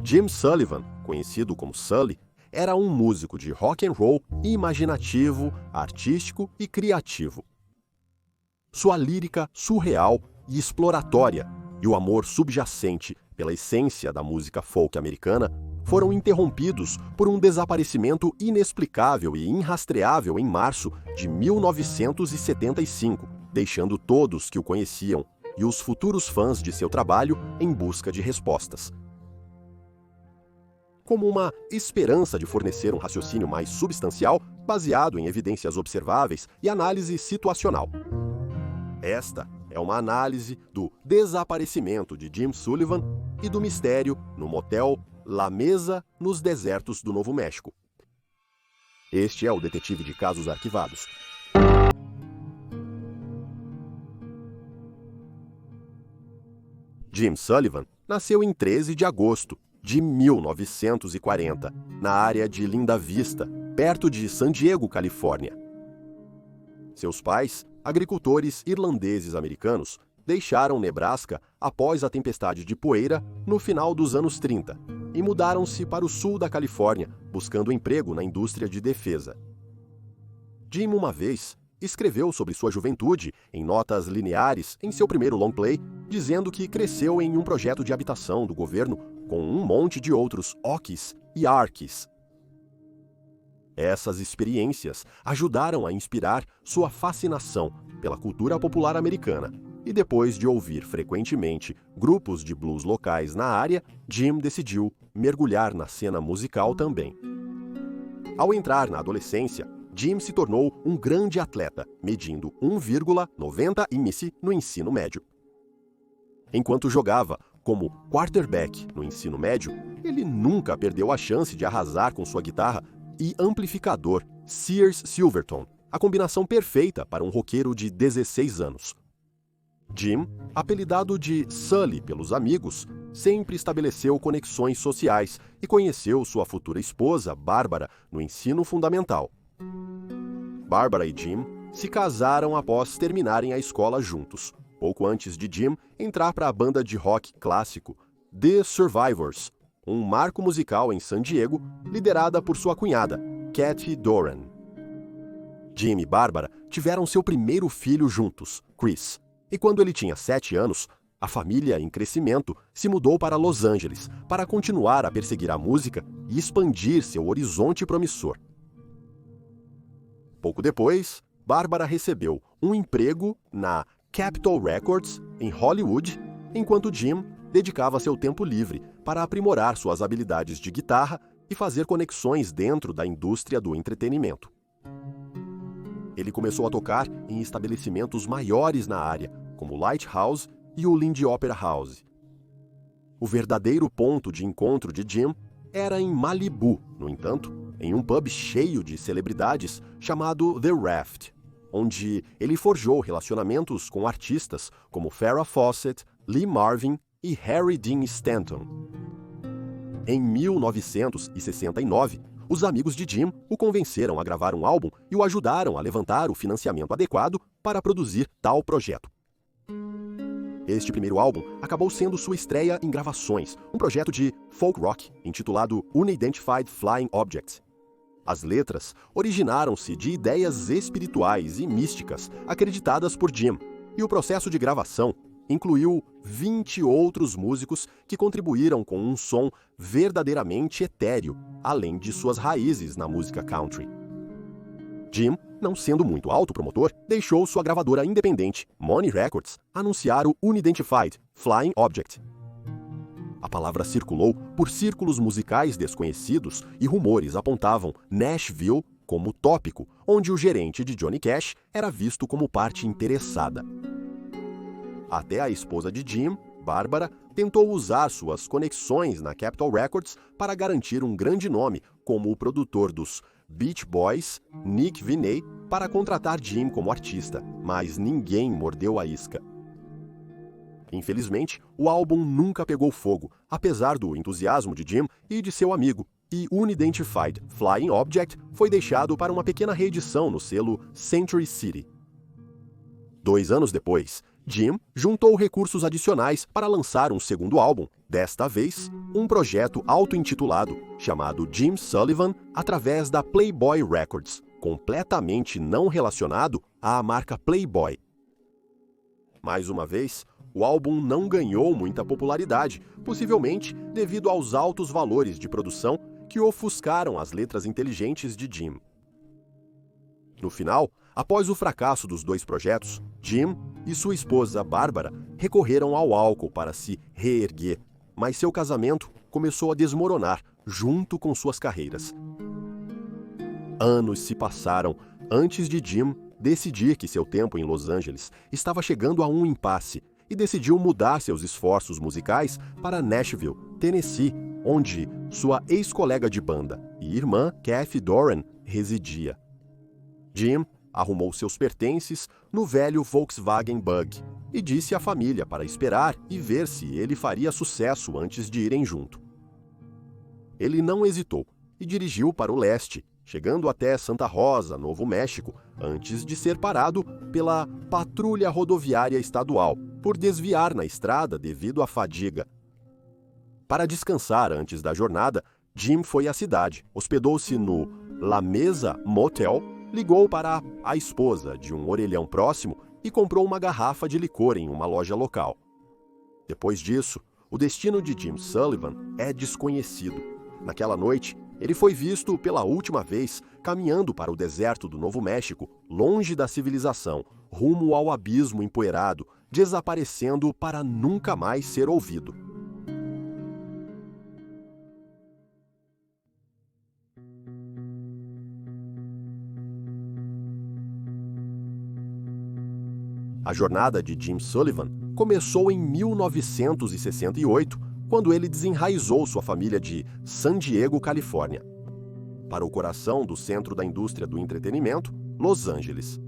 Jim Sullivan, conhecido como Sully, era um músico de rock and roll imaginativo, artístico e criativo. Sua lírica surreal e exploratória e o amor subjacente pela essência da música folk americana foram interrompidos por um desaparecimento inexplicável e inrastreável em março de 1975, deixando todos que o conheciam e os futuros fãs de seu trabalho em busca de respostas. Como uma esperança de fornecer um raciocínio mais substancial, baseado em evidências observáveis e análise situacional. Esta é uma análise do desaparecimento de Jim Sullivan e do mistério no motel La Mesa, nos desertos do Novo México. Este é o Detetive de Casos Arquivados. Jim Sullivan nasceu em 13 de agosto de 1940, na área de Linda Vista, perto de San Diego, Califórnia. Seus pais, agricultores irlandeses-americanos, deixaram Nebraska após a tempestade de poeira no final dos anos 30 e mudaram-se para o sul da Califórnia, buscando emprego na indústria de defesa. Jim, uma vez, escreveu sobre sua juventude em notas lineares em seu primeiro long play, dizendo que cresceu em um projeto de habitação do governo com um monte de outros Okies e Arkies. Essas experiências ajudaram a inspirar sua fascinação pela cultura popular americana, e depois de ouvir frequentemente grupos de blues locais na área, Jim decidiu mergulhar na cena musical também. Ao entrar na adolescência, Jim se tornou um grande atleta, medindo 1,90 índice no ensino médio. Enquanto jogava como quarterback no ensino médio, ele nunca perdeu a chance de arrasar com sua guitarra e amplificador Sears Silvertone, a combinação perfeita para um roqueiro de 16 anos. Jim, apelidado de Sully pelos amigos, sempre estabeleceu conexões sociais e conheceu sua futura esposa, Bárbara, no ensino fundamental. Bárbara e Jim se casaram após terminarem a escola juntos, pouco antes de Jim entrar para a banda de rock clássico The Survivors, um marco musical em San Diego, liderada por sua cunhada, Kathy Doran. Jim e Bárbara tiveram seu primeiro filho juntos, Chris, e quando ele tinha 7 anos, a família em crescimento se mudou para Los Angeles para continuar a perseguir a música e expandir seu horizonte promissor. Pouco depois, Bárbara recebeu um emprego na Capitol Records, em Hollywood, enquanto Jim dedicava seu tempo livre para aprimorar suas habilidades de guitarra e fazer conexões dentro da indústria do entretenimento. Ele começou a tocar em estabelecimentos maiores na área, como o Lighthouse e o Lindy Opera House. O verdadeiro ponto de encontro de Jim era em Malibu, no entanto, em um pub cheio de celebridades chamado The Raft, onde ele forjou relacionamentos com artistas como Farrah Fawcett, Lee Marvin e Harry Dean Stanton. Em 1969, os amigos de Jim o convenceram a gravar um álbum e o ajudaram a levantar o financiamento adequado para produzir tal projeto. Este primeiro álbum acabou sendo sua estreia em gravações, um projeto de folk rock intitulado Unidentified Flying Object. As letras originaram-se de ideias espirituais e místicas acreditadas por Jim, e o processo de gravação incluiu 20 outros músicos que contribuíram com um som verdadeiramente etéreo, além de suas raízes na música country. Jim, não sendo muito autopromotor, deixou sua gravadora independente, Money Records, anunciar o Unidentified Flying Object. A palavra circulou por círculos musicais desconhecidos e rumores apontavam Nashville como tópico, onde o gerente de Johnny Cash era visto como parte interessada. Até a esposa de Jim, Bárbara, tentou usar suas conexões na Capitol Records para garantir um grande nome como o produtor dos Beach Boys, Nick Vinay, para contratar Jim como artista, mas ninguém mordeu a isca. Infelizmente, o álbum nunca pegou fogo, apesar do entusiasmo de Jim e de seu amigo, e Unidentified Flying Object foi deixado para uma pequena reedição no selo Century City. 2 anos depois, Jim juntou recursos adicionais para lançar um segundo álbum, desta vez, um projeto auto-intitulado, chamado Jim Sullivan, através da Playboy Records, completamente não relacionado à marca Playboy. Mais uma vez, o álbum não ganhou muita popularidade, possivelmente devido aos altos valores de produção que ofuscaram as letras inteligentes de Jim. No final, após o fracasso dos dois projetos, Jim e sua esposa Barbara recorreram ao álcool para se reerguer, mas seu casamento começou a desmoronar junto com suas carreiras. Anos se passaram antes de Jim decidir que seu tempo em Los Angeles estava chegando a um impasse e decidiu mudar seus esforços musicais para Nashville, Tennessee, onde sua ex-colega de banda e irmã, Kathy Doran, residia. Jim arrumou seus pertences no velho Volkswagen Bug e disse à família para esperar e ver se ele faria sucesso antes de irem junto. Ele não hesitou e dirigiu para o leste, chegando até Santa Rosa, Novo México, antes de ser parado pela Patrulha Rodoviária Estadual por desviar na estrada devido à fadiga. Para descansar antes da jornada, Jim foi à cidade, hospedou-se no La Mesa Motel, ligou para a esposa de um orelhão próximo e comprou uma garrafa de licor em uma loja local. Depois disso, o destino de Jim Sullivan é desconhecido. Naquela noite, ele foi visto pela última vez caminhando para o deserto do Novo México, longe da civilização, rumo ao abismo empoeirado, desaparecendo para nunca mais ser ouvido. A jornada de Jim Sullivan começou em 1968, quando ele desenraizou sua família de San Diego, Califórnia, para o coração do centro da indústria do entretenimento, Los Angeles.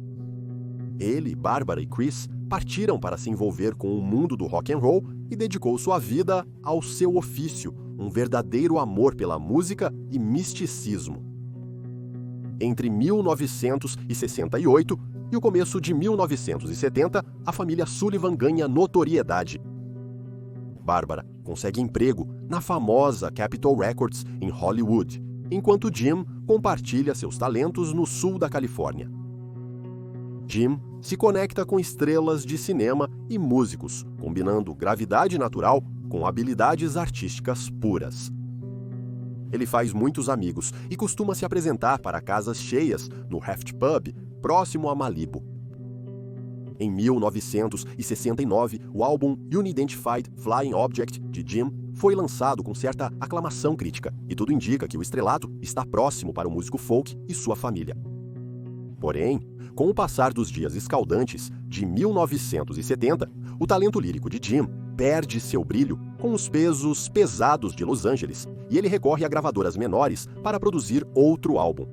Ele, Barbara e Chris partiram para se envolver com o mundo do rock and roll e dedicou sua vida ao seu ofício, um verdadeiro amor pela música e misticismo. Entre 1968 e o começo de 1970, a família Sullivan ganha notoriedade. Barbara consegue emprego na famosa Capitol Records em Hollywood, enquanto Jim compartilha seus talentos no sul da Califórnia. Jim se conecta com estrelas de cinema e músicos, combinando gravidade natural com habilidades artísticas puras. Ele faz muitos amigos e costuma se apresentar para casas cheias no Raft Pub, próximo a Malibu. Em 1969, o álbum Unidentified Flying Object de Jim foi lançado com certa aclamação crítica, e tudo indica que o estrelato está próximo para o músico folk e sua família. Porém, com o passar dos dias escaldantes de 1970, o talento lírico de Jim perde seu brilho com os pesos pesados de Los Angeles e ele recorre a gravadoras menores para produzir outro álbum.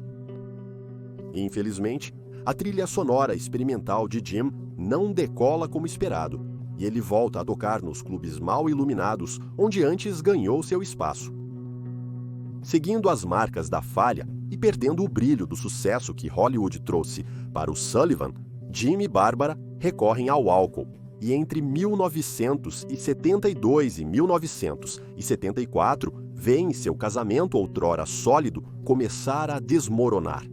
Infelizmente, a trilha sonora experimental de Jim não decola como esperado e ele volta a tocar nos clubes mal iluminados onde antes ganhou seu espaço. Seguindo as marcas da falha e perdendo o brilho do sucesso que Hollywood trouxe para o Sullivan, Jim e Barbara recorrem ao álcool e entre 1972 e 1974 veem seu casamento outrora sólido começar a desmoronar.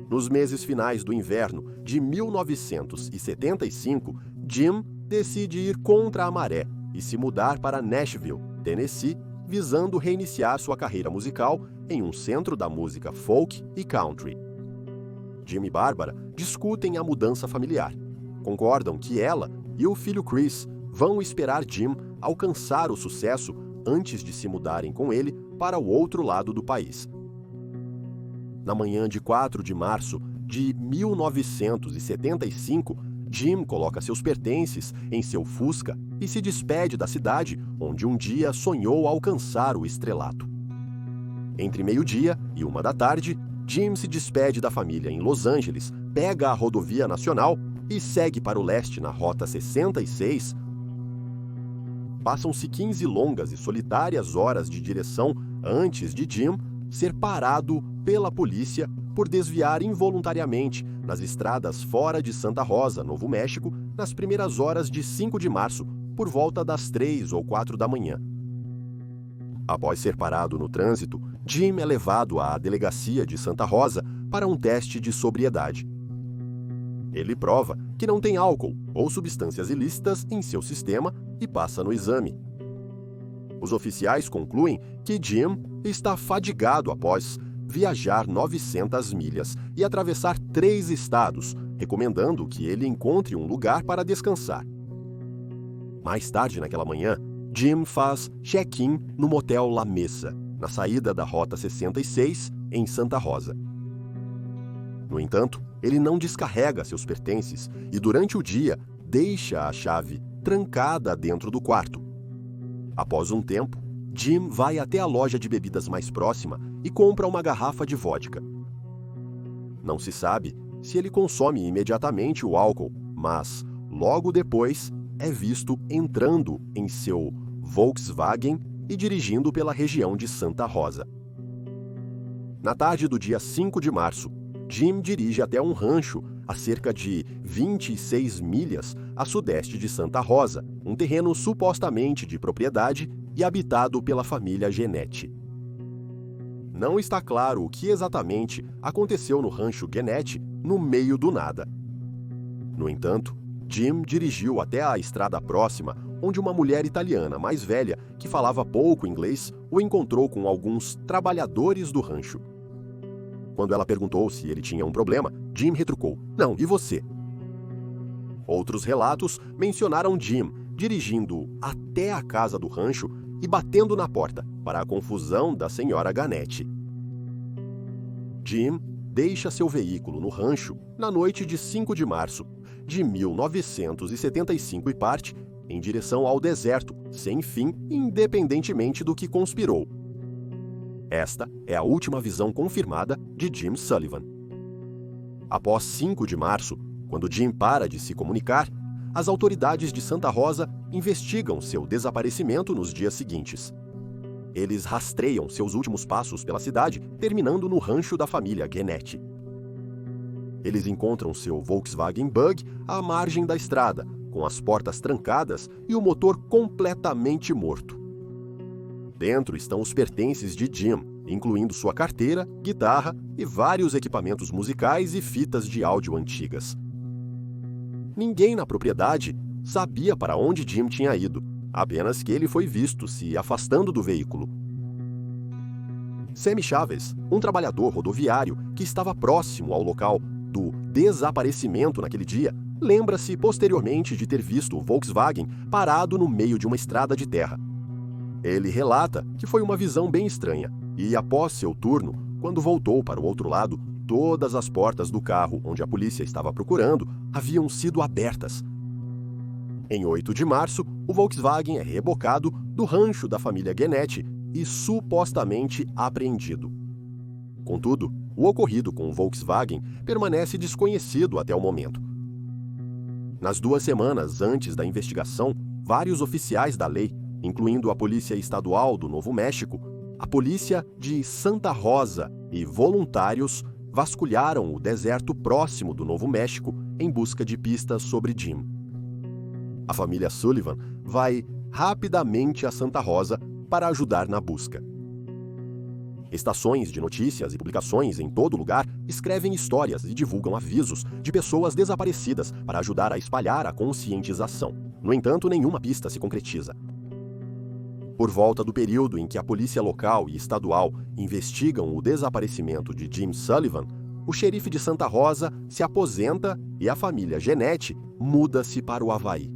Nos meses finais do inverno de 1975, Jim decide ir contra a maré e se mudar para Nashville, Tennessee, visando reiniciar sua carreira musical em um centro da música folk e country. Jim e Barbara discutem a mudança familiar. Concordam que ela e o filho Chris vão esperar Jim alcançar o sucesso antes de se mudarem com ele para o outro lado do país. Na manhã de 4 de março de 1975, Jim coloca seus pertences em seu Fusca e se despede da cidade onde um dia sonhou alcançar o estrelato. Entre meio-dia e 1 da tarde, Jim se despede da família em Los Angeles, pega a rodovia nacional e segue para o leste na Rota 66. Passam-se 15 longas e solitárias horas de direção antes de Jim ser parado pela polícia por desviar involuntariamente nas estradas fora de Santa Rosa, Novo México, nas primeiras horas de 5 de março, por volta das 3 ou 4 da manhã. Após ser parado no trânsito, Jim é levado à delegacia de Santa Rosa para um teste de sobriedade. Ele prova que não tem álcool ou substâncias ilícitas em seu sistema e passa no exame. Os oficiais concluem que Jim está fadigado após viajar 900 milhas e atravessar 3 estados, recomendando que ele encontre um lugar para descansar. Mais tarde naquela manhã, Jim faz check-in no motel La Mesa, na saída da Rota 66, em Santa Rosa. No entanto, ele não descarrega seus pertences e, durante o dia, deixa a chave trancada dentro do quarto. Após um tempo, Jim vai até a loja de bebidas mais próxima e compra uma garrafa de vodka. Não se sabe se ele consome imediatamente o álcool, mas, logo depois, é visto entrando em seu Volkswagen e dirigindo pela região de Santa Rosa. Na tarde do dia 5 de março, Jim dirige até um rancho a cerca de 26 milhas a sudeste de Santa Rosa, um terreno supostamente de propriedade e habitado pela família Genetti. Não está claro o que exatamente aconteceu no rancho Genetti no meio do nada. No entanto, Jim dirigiu até a estrada próxima, onde uma mulher italiana mais velha, que falava pouco inglês, o encontrou com alguns trabalhadores do rancho. Quando ela perguntou se ele tinha um problema, Jim retrucou: "Não, e você?" Outros relatos mencionaram Jim dirigindo até a casa do rancho e batendo na porta, para a confusão da senhora Ganetti. Jim deixa seu veículo no rancho na noite de 5 de março de 1975 e parte em direção ao deserto, sem fim, independentemente do que conspirou. Esta é a última visão confirmada de Jim Sullivan. Após 5 de março, quando Jim para de se comunicar, as autoridades de Santa Rosa investigam seu desaparecimento nos dias seguintes. Eles rastreiam seus últimos passos pela cidade, terminando no rancho da família Genetti. Eles encontram seu Volkswagen Bug à margem da estrada, com as portas trancadas e o motor completamente morto. Dentro estão os pertences de Jim, incluindo sua carteira, guitarra e vários equipamentos musicais e fitas de áudio antigas. Ninguém na propriedade sabia para onde Jim tinha ido, apenas que ele foi visto se afastando do veículo. Sammy Chaves, um trabalhador rodoviário que estava próximo ao local do desaparecimento naquele dia, lembra-se posteriormente de ter visto o Volkswagen parado no meio de uma estrada de terra. Ele relata que foi uma visão bem estranha e, após seu turno, quando voltou para o outro lado, todas as portas do carro onde a polícia estava procurando haviam sido abertas. Em 8 de março, o Volkswagen é rebocado do rancho da família Genetti e supostamente apreendido. Contudo, o ocorrido com o Volkswagen permanece desconhecido até o momento. Nas 2 semanas antes da investigação, vários oficiais da lei, incluindo a Polícia Estadual do Novo México, a Polícia de Santa Rosa e voluntários vasculharam o deserto próximo do Novo México em busca de pistas sobre Jim. A família Sullivan vai rapidamente a Santa Rosa para ajudar na busca. Estações de notícias e publicações em todo lugar escrevem histórias e divulgam avisos de pessoas desaparecidas para ajudar a espalhar a conscientização. No entanto, nenhuma pista se concretiza. Por volta do período em que a polícia local e estadual investigam o desaparecimento de Jim Sullivan, o xerife de Santa Rosa se aposenta e a família Genetti muda-se para o Havaí.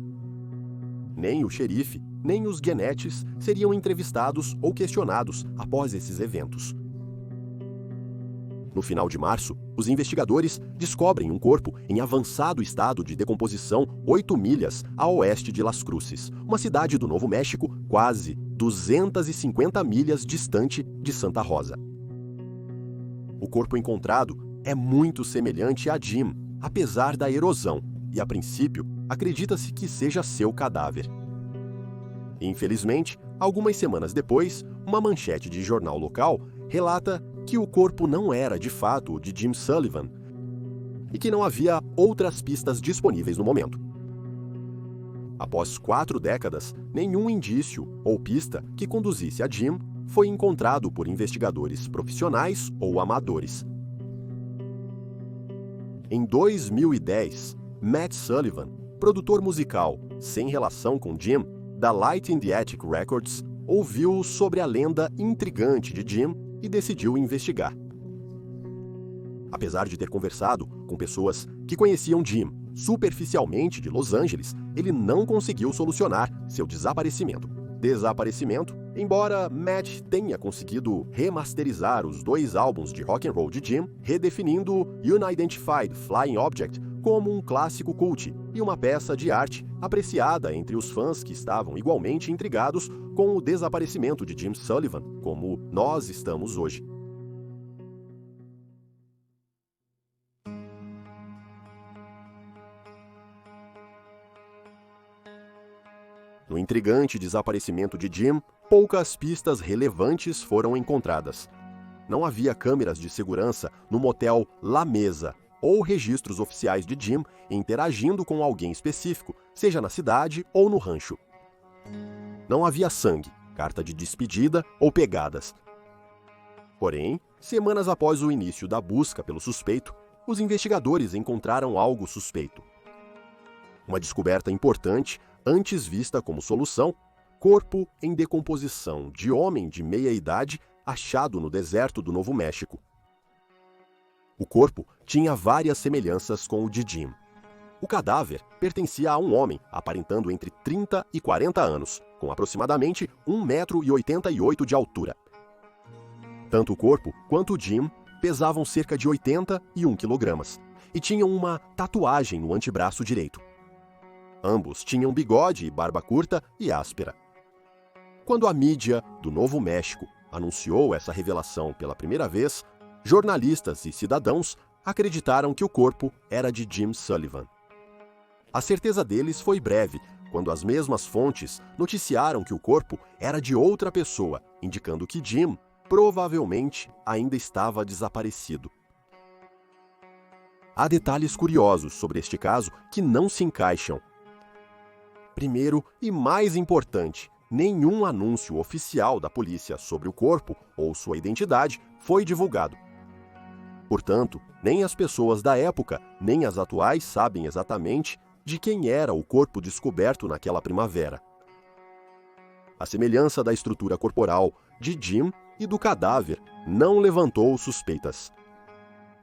Nem o xerife, nem os Genettis seriam entrevistados ou questionados após esses eventos. No final de março, os investigadores descobrem um corpo em avançado estado de decomposição 8 milhas a oeste de Las Cruces, uma cidade do Novo México quase 250 milhas distante de Santa Rosa. O corpo encontrado é muito semelhante a Jim, apesar da erosão, e a princípio acredita-se que seja seu cadáver. Infelizmente, algumas semanas depois, uma manchete de jornal local relata que o corpo não era de fato o de Jim Sullivan e que não havia outras pistas disponíveis no momento. Após 4 décadas, nenhum indício ou pista que conduzisse a Jim foi encontrado por investigadores profissionais ou amadores. Em 2010, Matt Sullivan, produtor musical sem relação com Jim, da Light in the Attic Records, ouviu sobre a lenda intrigante de Jim e decidiu investigar. Apesar de ter conversado com pessoas que conheciam Jim superficialmente de Los Angeles, ele não conseguiu solucionar seu desaparecimento. Embora Matt tenha conseguido remasterizar os 2 álbuns de rock and roll de Jim, redefinindo Unidentified Flying Object como um clássico cult e uma peça de arte apreciada entre os fãs que estavam igualmente intrigados com o desaparecimento de Jim Sullivan, como nós estamos hoje. No intrigante desaparecimento de Jim, poucas pistas relevantes foram encontradas. Não havia câmeras de segurança no motel La Mesa ou registros oficiais de Jim interagindo com alguém específico, seja na cidade ou no rancho. Não havia sangue, carta de despedida ou pegadas. Porém, semanas após o início da busca pelo suspeito, os investigadores encontraram algo suspeito. Uma descoberta importante, antes vista como solução: corpo em decomposição de homem de meia-idade achado no deserto do Novo México. O corpo tinha várias semelhanças com o de Jim. O cadáver pertencia a um homem aparentando entre 30 e 40 anos, com aproximadamente 1,88 m de altura. Tanto o corpo quanto o Jim pesavam cerca de 81 kg e tinham uma tatuagem no antebraço direito. Ambos tinham bigode e barba curta e áspera. Quando a mídia do Novo México anunciou essa revelação pela primeira vez, jornalistas e cidadãos acreditaram que o corpo era de Jim Sullivan. A certeza deles foi breve, quando as mesmas fontes noticiaram que o corpo era de outra pessoa, indicando que Jim provavelmente ainda estava desaparecido. Há detalhes curiosos sobre este caso que não se encaixam. Primeiro e mais importante, nenhum anúncio oficial da polícia sobre o corpo ou sua identidade foi divulgado. Portanto, nem as pessoas da época, nem as atuais sabem exatamente de quem era o corpo descoberto naquela primavera. A semelhança da estrutura corporal de Jim e do cadáver não levantou suspeitas.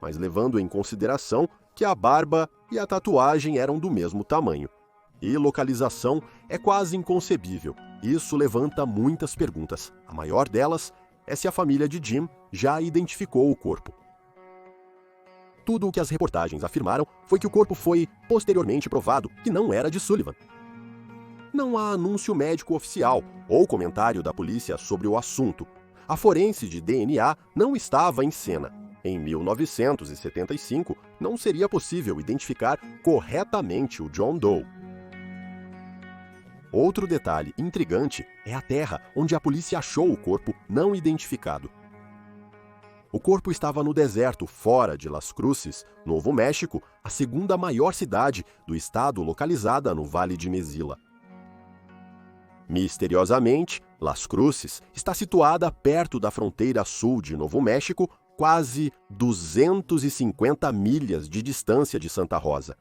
Mas levando em consideração que a barba e a tatuagem eram do mesmo tamanho. E localização é quase inconcebível. Isso levanta muitas perguntas. A maior delas é se a família de Jim já identificou o corpo. Tudo o que as reportagens afirmaram foi que o corpo foi posteriormente provado que não era de Sullivan. Não há anúncio médico oficial ou comentário da polícia sobre o assunto. A forense de DNA não estava em cena. Em 1975, não seria possível identificar corretamente o John Doe. Outro detalhe intrigante é a terra onde a polícia achou o corpo não identificado. O corpo estava no deserto fora de Las Cruces, Novo México, a segunda maior cidade do estado localizada no Vale de Mesilla. Misteriosamente, Las Cruces está situada perto da fronteira sul de Novo México, quase 250 milhas de distância de Santa Rosa.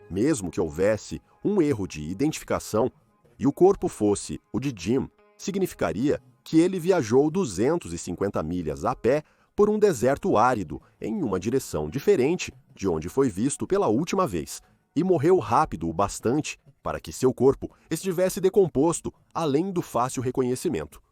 Mesmo que houvesse um erro de identificação e o corpo fosse o de Jim, significaria que ele viajou 250 milhas a pé por um deserto árido em uma direção diferente de onde foi visto pela última vez e morreu rápido o bastante para que seu corpo estivesse decomposto além do fácil reconhecimento.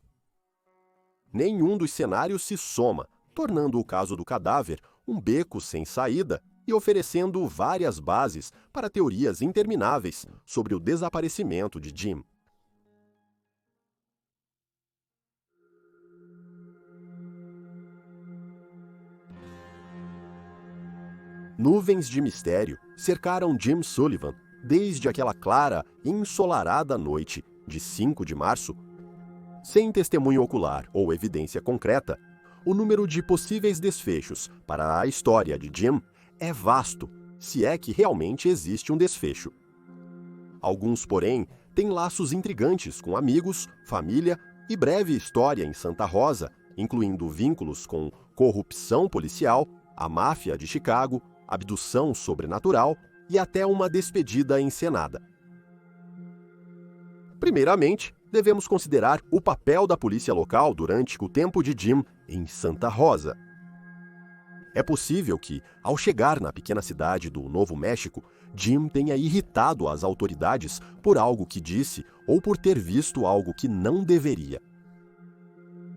Nenhum dos cenários se soma, tornando o caso do cadáver um beco sem saída e oferecendo várias bases para teorias intermináveis sobre o desaparecimento de Jim. Nuvens de mistério cercaram Jim Sullivan desde aquela clara e ensolarada noite de 5 de março. Sem testemunho ocular ou evidência concreta, o número de possíveis desfechos para a história de Jim é vasto, se é que realmente existe um desfecho. Alguns, porém, têm laços intrigantes com amigos, família e breve história em Santa Rosa, incluindo vínculos com corrupção policial, a máfia de Chicago, abdução sobrenatural e até uma despedida encenada. Primeiramente, devemos considerar o papel da polícia local durante o tempo de Jim em Santa Rosa. É possível que, ao chegar na pequena cidade do Novo México, Jim tenha irritado as autoridades por algo que disse ou por ter visto algo que não deveria.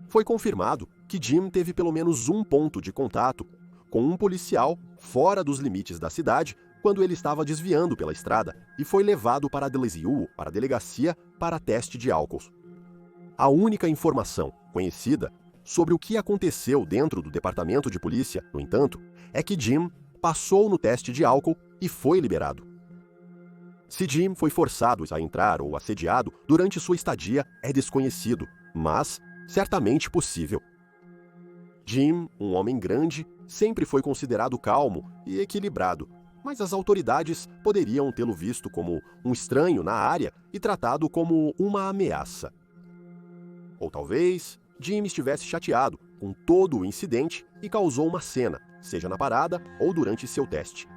Foi confirmado que Jim teve pelo menos um ponto de contato com um policial fora dos limites da cidade quando ele estava desviando pela estrada e foi levado para a delegacia para teste de álcool. A única informação conhecida sobre o que aconteceu dentro do departamento de polícia, no entanto, é que Jim passou no teste de álcool e foi liberado. Se Jim foi forçado a entrar ou assediado durante sua estadia é desconhecido, mas certamente possível. Jim, um homem grande, sempre foi considerado calmo e equilibrado, mas as autoridades poderiam tê-lo visto como um estranho na área e tratado como uma ameaça. Ou talvez Jim estivesse chateado com todo o incidente e causou uma cena, seja na parada ou durante seu teste.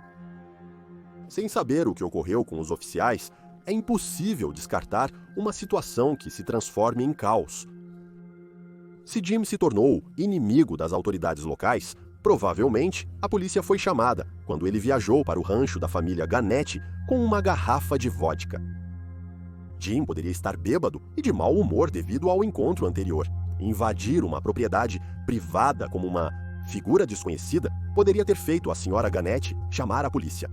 Sem saber o que ocorreu com os oficiais, é impossível descartar uma situação que se transforme em caos. Se Jim se tornou inimigo das autoridades locais, provavelmente a polícia foi chamada quando ele viajou para o rancho da família Ganetti com uma garrafa de vodka. Jim poderia estar bêbado e de mau humor devido ao encontro anterior. Invadir uma propriedade privada como uma figura desconhecida poderia ter feito a senhora Ganetti chamar a polícia.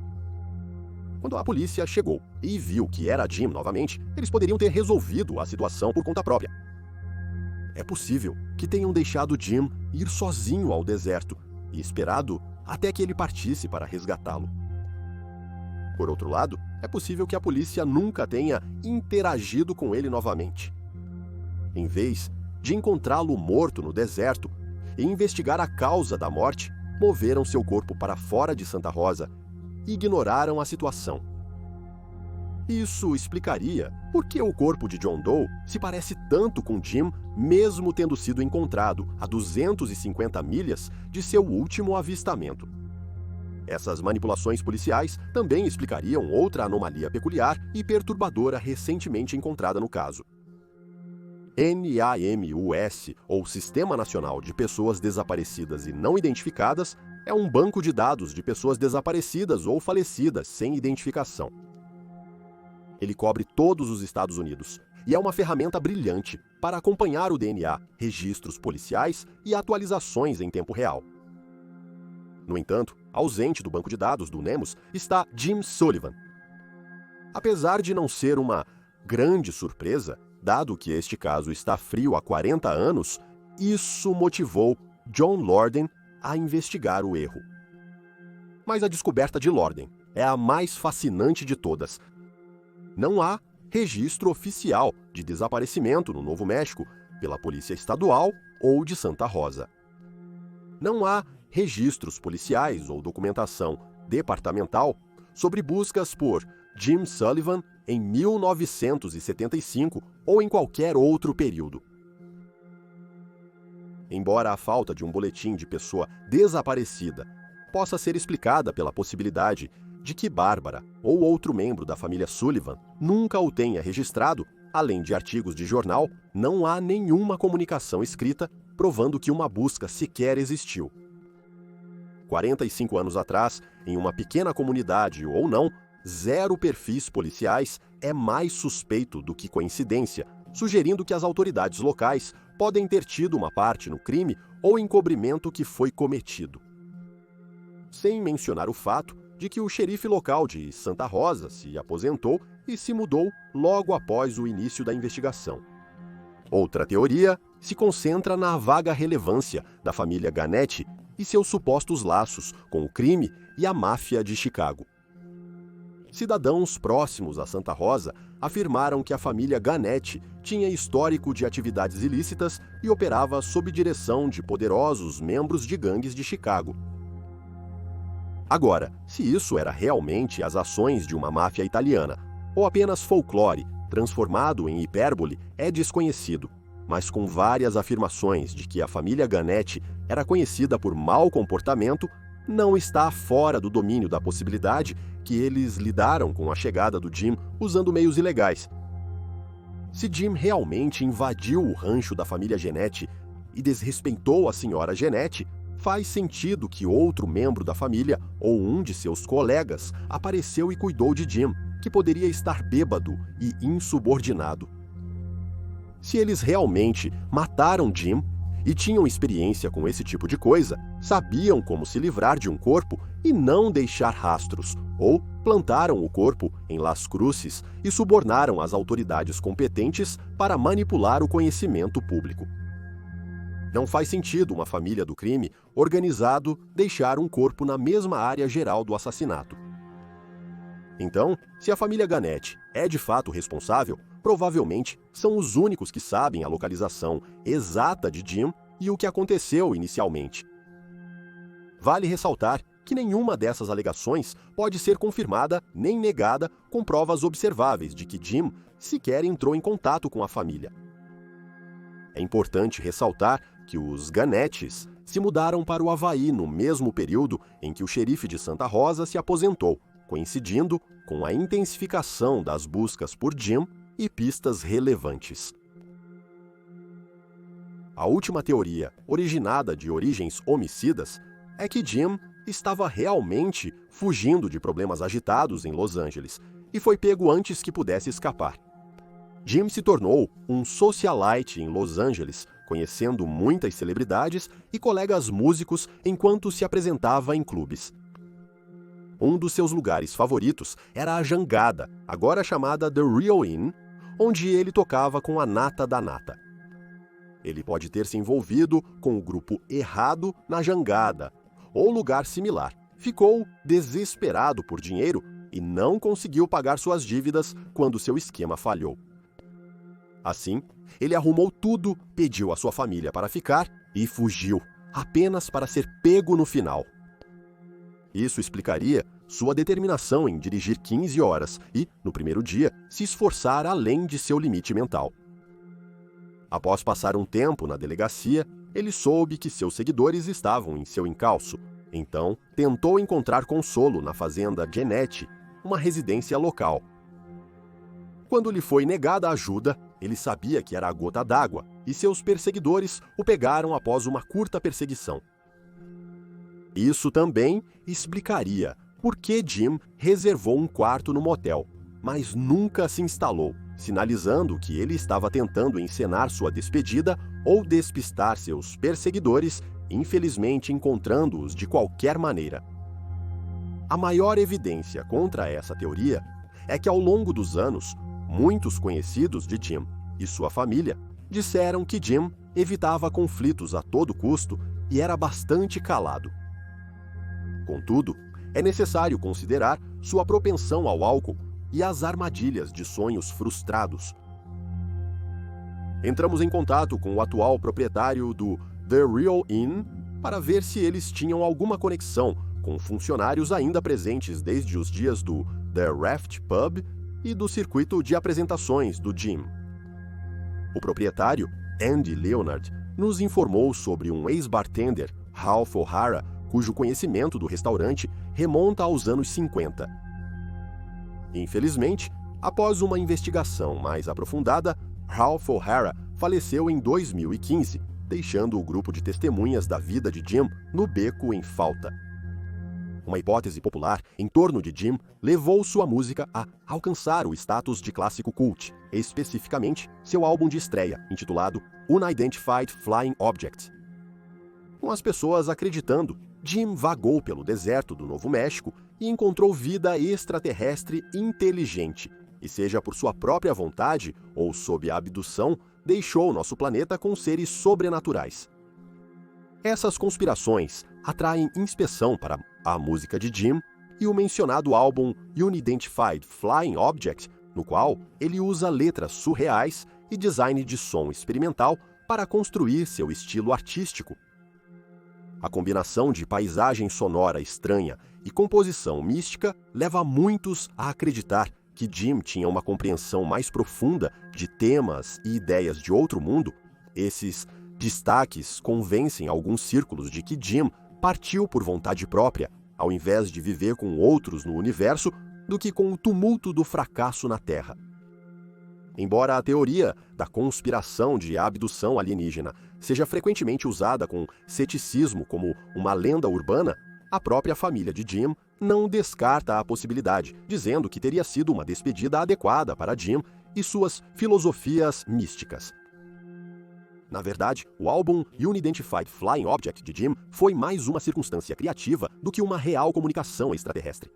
Quando a polícia chegou e viu que era Jim novamente, eles poderiam ter resolvido a situação por conta própria. É possível que tenham deixado Jim ir sozinho ao deserto e esperado até que ele partisse para resgatá-lo. Por outro lado, é possível que a polícia nunca tenha interagido com ele novamente. Em vez de encontrá-lo morto no deserto e investigar a causa da morte, moveram seu corpo para fora de Santa Rosa e ignoraram a situação. Isso explicaria por que o corpo de John Doe se parece tanto com Jim, mesmo tendo sido encontrado a 250 milhas de seu último avistamento. Essas manipulações policiais também explicariam outra anomalia peculiar e perturbadora recentemente encontrada no caso. NAMUS, ou Sistema Nacional de Pessoas Desaparecidas e Não Identificadas, é um banco de dados de pessoas desaparecidas ou falecidas sem identificação. Ele cobre todos os Estados Unidos e é uma ferramenta brilhante para acompanhar o DNA, registros policiais e atualizações em tempo real. No entanto, ausente do banco de dados do NEMUS está Jim Sullivan. Apesar de não ser uma grande surpresa, dado que este caso está frio há 40 anos, isso motivou John Lorden a investigar o erro. Mas a descoberta de Lorden é a mais fascinante de todas. Não há registro oficial de desaparecimento no Novo México pela Polícia Estadual ou de Santa Rosa. Não há registros policiais ou documentação departamental sobre buscas por Jim Sullivan em 1975 ou em qualquer outro período. Embora a falta de um boletim de pessoa desaparecida possa ser explicada pela possibilidade de que Bárbara ou outro membro da família Sullivan nunca o tenha registrado, além de artigos de jornal, não há nenhuma comunicação escrita provando que uma busca sequer existiu. 45 anos atrás, em uma pequena comunidade ou não, 0 perfis policiais é mais suspeito do que coincidência, sugerindo que as autoridades locais podem ter tido uma parte no crime ou encobrimento que foi cometido. Sem mencionar o fato de que o xerife local de Santa Rosa se aposentou e se mudou logo após o início da investigação. Outra teoria se concentra na vaga relevância da família Ganetti e seus supostos laços com o crime e a máfia de Chicago. Cidadãos próximos a Santa Rosa afirmaram que a família Ganetti tinha histórico de atividades ilícitas e operava sob direção de poderosos membros de gangues de Chicago. Agora, se isso era realmente as ações de uma máfia italiana, ou apenas folclore, transformado em hipérbole, é desconhecido, mas com várias afirmações de que a família Ganetti era conhecida por mau comportamento, não está fora do domínio da possibilidade que eles lidaram com a chegada do Jim usando meios ilegais. Se Jim realmente invadiu o rancho da família Genetti e desrespeitou a senhora Genetti, faz sentido que outro membro da família ou um de seus colegas apareceu e cuidou de Jim, que poderia estar bêbado e insubordinado. Se eles realmente mataram Jim e tinham experiência com esse tipo de coisa, sabiam como se livrar de um corpo e não deixar rastros, ou plantaram o corpo em Las Cruces e subornaram as autoridades competentes para manipular o conhecimento público. Não faz sentido uma família do crime organizado deixar um corpo na mesma área geral do assassinato. Então, se a família Ganetti é de fato responsável, provavelmente são os únicos que sabem a localização exata de Jim e o que aconteceu inicialmente. Vale ressaltar que nenhuma dessas alegações pode ser confirmada nem negada com provas observáveis de que Jim sequer entrou em contato com a família. É importante ressaltar que os Ganettis se mudaram para o Havaí no mesmo período em que o xerife de Santa Rosa se aposentou, coincidindo com a intensificação das buscas por Jim e pistas relevantes. A última teoria, originada de origens homicidas, é que Jim estava realmente fugindo de problemas agitados em Los Angeles e foi pego antes que pudesse escapar. Jim se tornou um socialite em Los Angeles, conhecendo muitas celebridades e colegas músicos enquanto se apresentava em clubes. Um dos seus lugares favoritos era a Jangada, agora chamada The Real Inn, onde ele tocava com a nata da nata. Ele pode ter se envolvido com o grupo errado na Jangada, ou lugar similar. Ficou desesperado por dinheiro e não conseguiu pagar suas dívidas quando seu esquema falhou. Assim, ele arrumou tudo, pediu à sua família para ficar e fugiu, apenas para ser pego no final. Isso explicaria sua determinação em dirigir 15 horas e, no primeiro dia, se esforçar além de seu limite mental. Após passar um tempo na delegacia, ele soube que seus seguidores estavam em seu encalço, então tentou encontrar consolo na fazenda Genetti, uma residência local. Quando lhe foi negada ajuda, ele sabia que era a gota d'água e seus perseguidores o pegaram após uma curta perseguição. Isso também explicaria por que Jim reservou um quarto no motel, mas nunca se instalou, sinalizando que ele estava tentando encenar sua despedida ou despistar seus perseguidores, infelizmente encontrando-os de qualquer maneira. A maior evidência contra essa teoria é que ao longo dos anos, muitos conhecidos de Jim e sua família disseram que Jim evitava conflitos a todo custo e era bastante calado. Contudo, é necessário considerar sua propensão ao álcool e as armadilhas de sonhos frustrados. Entramos em contato com o atual proprietário do The Real Inn para ver se eles tinham alguma conexão com funcionários ainda presentes desde os dias do The Raft Pub e do circuito de apresentações do Jim. O proprietário, Andy Leonard, nos informou sobre um ex-bartender, Ralph O'Hara, cujo conhecimento do restaurante remonta aos anos 50. Infelizmente, após uma investigação mais aprofundada, Ralph O'Hara faleceu em 2015, deixando o grupo de testemunhas da vida de Jim no beco em falta. Uma hipótese popular em torno de Jim levou sua música a alcançar o status de clássico cult, especificamente seu álbum de estreia, intitulado Unidentified Flying Object. Com as pessoas acreditando, Jim vagou pelo deserto do Novo México e encontrou vida extraterrestre inteligente, e seja por sua própria vontade ou sob a abdução, deixou nosso planeta com seres sobrenaturais. Essas conspirações atraem inspeção para a música de Jim e o mencionado álbum Unidentified Flying Object, no qual ele usa letras surreais e design de som experimental para construir seu estilo artístico. A combinação de paisagem sonora estranha e composição mística leva muitos a acreditar que Jim tinha uma compreensão mais profunda de temas e ideias de outro mundo. Esses destaques convencem alguns círculos de que Jim partiu por vontade própria, ao invés de viver com outros no universo, do que com o tumulto do fracasso na Terra. Embora a teoria da conspiração de abdução alienígena seja frequentemente usada com ceticismo como uma lenda urbana, a própria família de Jim não descarta a possibilidade, dizendo que teria sido uma despedida adequada para Jim e suas filosofias místicas. Na verdade, o álbum Unidentified Flying Object de Jim foi mais uma circunstância criativa do que uma real comunicação extraterrestre.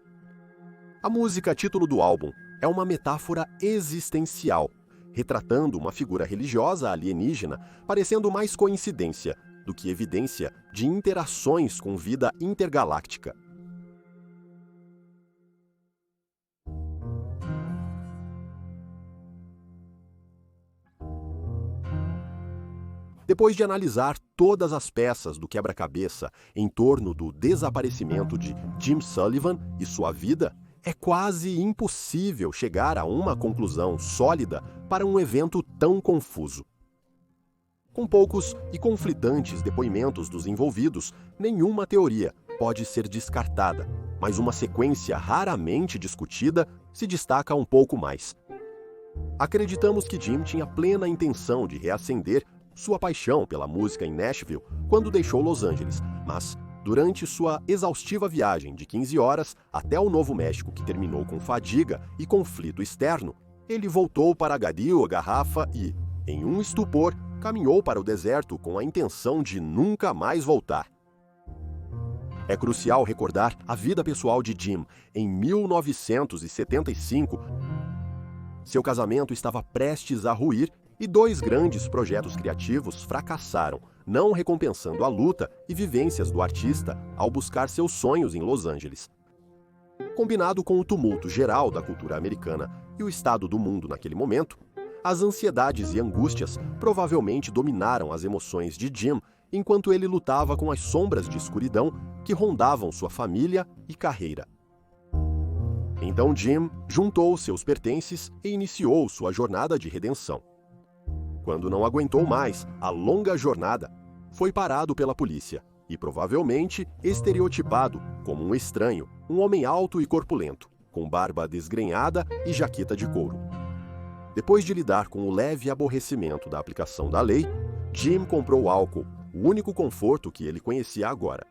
A música título do álbum é uma metáfora existencial, retratando uma figura religiosa alienígena, parecendo mais coincidência do que evidência de interações com vida intergaláctica. Depois de analisar todas as peças do quebra-cabeça em torno do desaparecimento de Jim Sullivan e sua vida, é quase impossível chegar a uma conclusão sólida para um evento tão confuso. Com poucos e conflitantes depoimentos dos envolvidos, nenhuma teoria pode ser descartada, mas uma sequência raramente discutida se destaca um pouco mais. Acreditamos que Jim tinha plena intenção de reacender sua paixão pela música em Nashville quando deixou Los Angeles, mas durante sua exaustiva viagem de 15 horas até o Novo México, que terminou com fadiga e conflito externo, ele voltou para Gadio, a garrafa e, em um estupor, caminhou para o deserto com a intenção de nunca mais voltar. É crucial recordar a vida pessoal de Jim. Em 1975, seu casamento estava prestes a ruir e 2 grandes projetos criativos fracassaram, não recompensando a luta e vivências do artista ao buscar seus sonhos em Los Angeles. Combinado com o tumulto geral da cultura americana e o estado do mundo naquele momento, as ansiedades e angústias provavelmente dominaram as emoções de Jim enquanto ele lutava com as sombras de escuridão que rondavam sua família e carreira. Então Jim juntou seus pertences e iniciou sua jornada de redenção. Quando não aguentou mais a longa jornada, foi parado pela polícia e provavelmente estereotipado como um estranho, um homem alto e corpulento, com barba desgrenhada e jaqueta de couro. Depois de lidar com o leve aborrecimento da aplicação da lei, Jim comprou álcool, o único conforto que ele conhecia agora.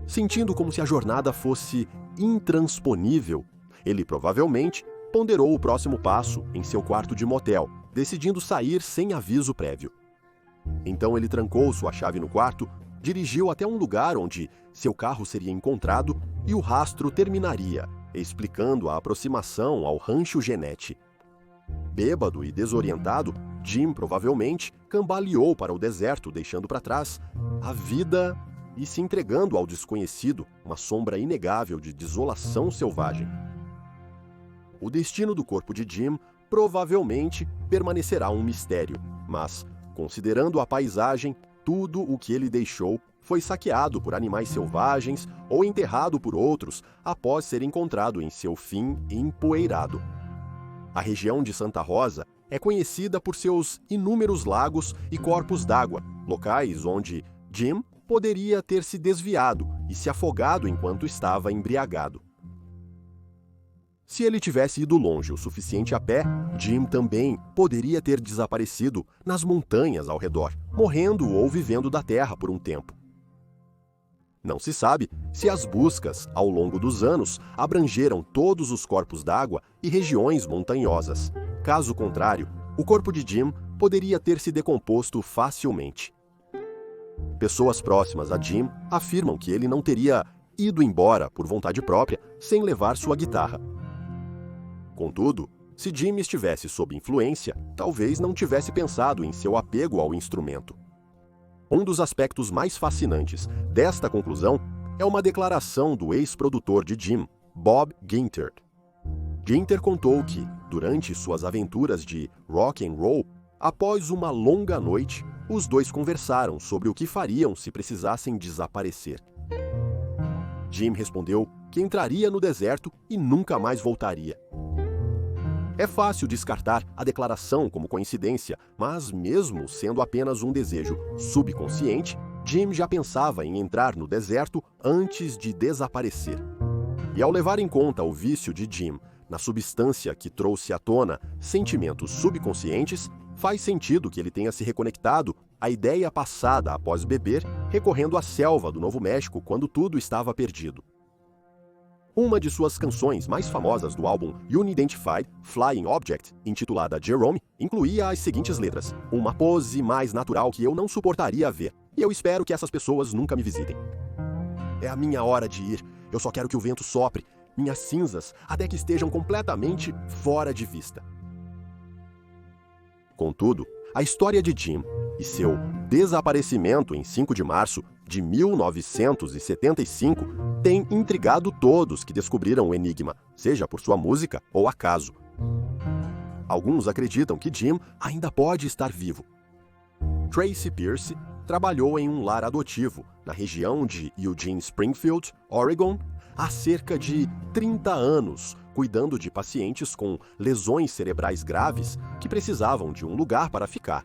Sentindo como se a jornada fosse intransponível, ele provavelmente ponderou o próximo passo em seu quarto de motel, decidindo sair sem aviso prévio. Então ele trancou sua chave no quarto, dirigiu até um lugar onde seu carro seria encontrado e o rastro terminaria, explicando a aproximação ao Rancho Genete. Bêbado e desorientado, Jim provavelmente cambaleou para o deserto, deixando para trás a vida e se entregando ao desconhecido, uma sombra inegável de desolação selvagem. O destino do corpo de Jim provavelmente permanecerá um mistério, mas, considerando a paisagem, tudo o que ele deixou foi saqueado por animais selvagens ou enterrado por outros após ser encontrado em seu fim empoeirado. A região de Santa Rosa é conhecida por seus inúmeros lagos e corpos d'água, locais onde Jim poderia ter se desviado e se afogado enquanto estava embriagado. Se ele tivesse ido longe o suficiente a pé, Jim também poderia ter desaparecido nas montanhas ao redor, morrendo ou vivendo da terra por um tempo. Não se sabe se as buscas, ao longo dos anos, abrangeram todos os corpos d'água e regiões montanhosas. Caso contrário, o corpo de Jim poderia ter se decomposto facilmente. Pessoas próximas a Jim afirmam que ele não teria ido embora por vontade própria sem levar sua guitarra. Contudo, se Jim estivesse sob influência, talvez não tivesse pensado em seu apego ao instrumento. Um dos aspectos mais fascinantes desta conclusão é uma declaração do ex-produtor de Jim, Bob Ginter. Ginter contou que, durante suas aventuras de rock and roll, após uma longa noite, os dois conversaram sobre o que fariam se precisassem desaparecer. Jim respondeu que entraria no deserto e nunca mais voltaria. É fácil descartar a declaração como coincidência, mas mesmo sendo apenas um desejo subconsciente, Jim já pensava em entrar no deserto antes de desaparecer. E ao levar em conta o vício de Jim na substância que trouxe à tona sentimentos subconscientes, faz sentido que ele tenha se reconectado à ideia passada após beber, recorrendo à selva do Novo México quando tudo estava perdido. Uma de suas canções mais famosas do álbum Unidentified Flying Object, intitulada Jerome, incluía as seguintes letras: "Uma pose mais natural que eu não suportaria ver, e eu espero que essas pessoas nunca me visitem. É a minha hora de ir, eu só quero que o vento sopre, minhas cinzas, até que estejam completamente fora de vista." Contudo, a história de Jim e seu desaparecimento em 5 de março de 1975 tem intrigado todos que descobriram o enigma, seja por sua música ou acaso. Alguns acreditam que Jim ainda pode estar vivo. Tracy Pierce trabalhou em um lar adotivo na região de Eugene Springfield, Oregon, há cerca de 30 anos, cuidando de pacientes com lesões cerebrais graves que precisavam de um lugar para ficar.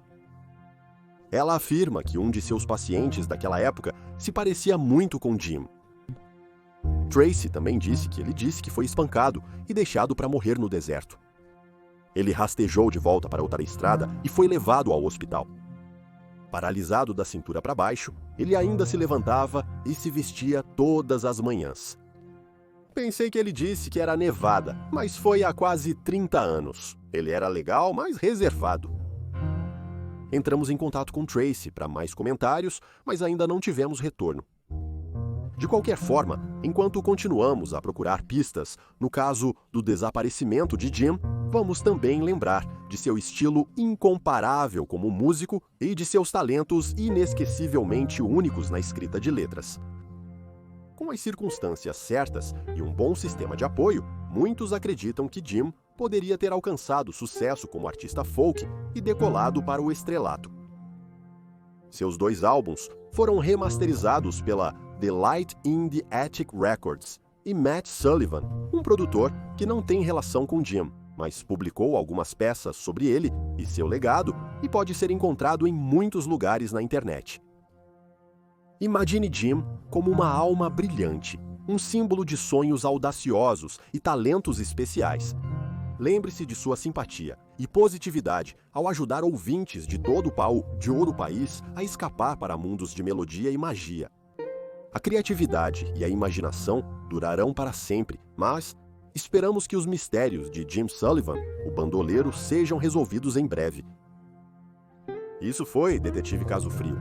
Ela afirma que um de seus pacientes daquela época se parecia muito com Jim. Tracy também disse que foi espancado e deixado para morrer no deserto. Ele rastejou de volta para outra estrada e foi levado ao hospital. Paralisado da cintura para baixo, ele ainda se levantava e se vestia todas as manhãs. Pensei que ele disse que era nevada, mas foi há quase 30 anos. Ele era legal, mas reservado. Entramos em contato com Tracy para mais comentários, mas ainda não tivemos retorno. De qualquer forma, enquanto continuamos a procurar pistas no caso do desaparecimento de Jim, vamos também lembrar de seu estilo incomparável como músico e de seus talentos inesquecivelmente únicos na escrita de letras. Com as circunstâncias certas e um bom sistema de apoio, muitos acreditam que Jim poderia ter alcançado sucesso como artista folk e decolado para o estrelato. Seus 2 álbuns foram remasterizados pela The Light in the Attic Records e Matt Sullivan, um produtor que não tem relação com Jim, mas publicou algumas peças sobre ele e seu legado e pode ser encontrado em muitos lugares na internet. Imagine Jim como uma alma brilhante, um símbolo de sonhos audaciosos e talentos especiais. Lembre-se de sua simpatia e positividade ao ajudar ouvintes de todo o país a escapar para mundos de melodia e magia. A criatividade e a imaginação durarão para sempre, mas esperamos que os mistérios de Jim Sullivan, o bandoleiro, sejam resolvidos em breve. Isso foi Detetive Caso Frio.